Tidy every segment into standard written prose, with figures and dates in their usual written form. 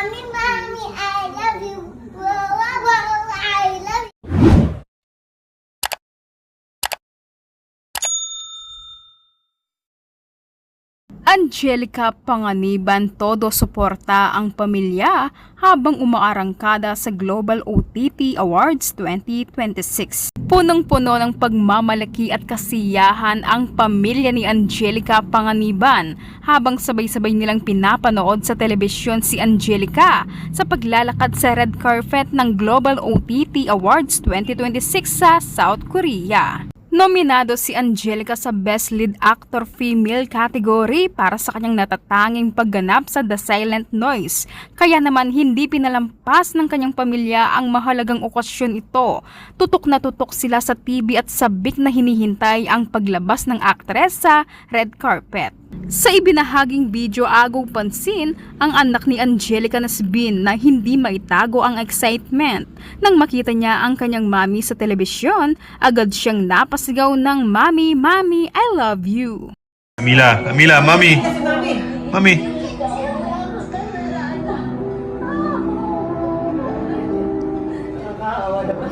Mommy, mommy, I love you. Whoa, whoa, whoa, I love you. Angelica Panganiban, todo suporta ang pamilya habang umaarangkada sa Global OTT Awards 2026. Punong-puno ng pagmamalaki at kasiyahan ang pamilya ni Angelica Panganiban habang sabay-sabay nilang pinapanood sa telebisyon si Angelica sa paglalakad sa red carpet ng Global OTT Awards 2026 sa South Korea. Nominado si Angelica sa Best Lead Actor Female category para sa kanyang natatanging pagganap sa The Silent Noise. Kaya naman hindi pinalampas ng kanyang pamilya ang mahalagang okasyon ito. Tutok na tutok sila sa TV at sabik na hinihintay ang paglabas ng aktres sa red carpet. Sa ibinahaging video agaw pansin ang anak ni Angelica na si Bin na hindi maitago ang excitement. Nang makita niya ang kanyang mami sa telebisyon, agad siyang napasigaw ng "Mami, Mami, I love you." Camila, Mami. Mami.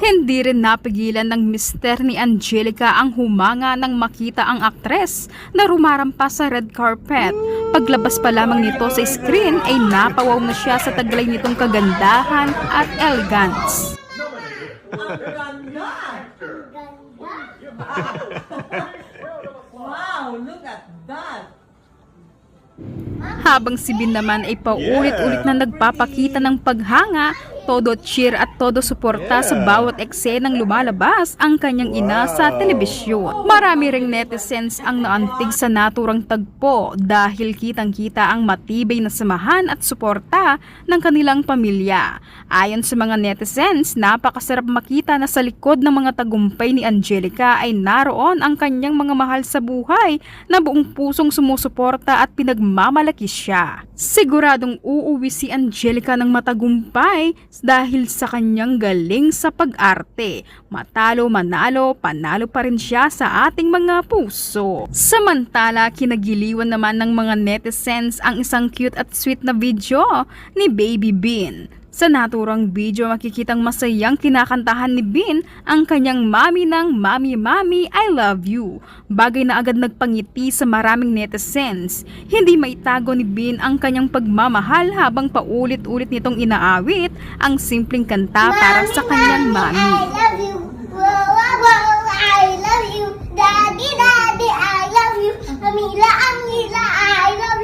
Hindi rin napigilan ng mister ni Angelica ang humanga nang makita ang aktres na rumarampas sa red carpet. Paglabas pa lamang nito sa screen ay napawaw na siya sa taglay nitong kagandahan at elegance. Wow, look at that. Habang si Bin naman ay paulit-ulit na nagpapakita ng paghanga, todo cheer at todo suporta sa bawat eksenang lumalabas ang kanyang ina sa telebisyon. Marami ring netizens ang naantig sa naturang tagpo dahil kitang-kita ang matibay na samahan at suporta ng kanilang pamilya. Ayon sa mga netizens, napakasarap makita na sa likod ng mga tagumpay ni Angelica ay naroon ang kanyang mga mahal sa buhay na buong pusong sumusuporta at pinagmamalaki siya. Siguradong uuwi si Angelica ng matagumpay dahil sa kanyang galing sa pag-arte. Matalo, manalo, panalo pa rin siya sa ating mga puso. Samantala, kinagiliwan naman ng mga netizens ang isang cute at sweet na video ni Baby Bin. Sa naturang video, makikitang masayang kinakantahan ni Bin ang kanyang mami ng "Mami, Mami, I love you." Bagay na agad nagpangiti sa maraming netizens. Hindi maitago ni Bin ang kanyang pagmamahal habang paulit-ulit nitong inaawit ang simpleng kanta para sa kanyang mami. I love you. Whoa, whoa, whoa, I love you. Daddy, daddy, I love you. Amila, Amila, I love you.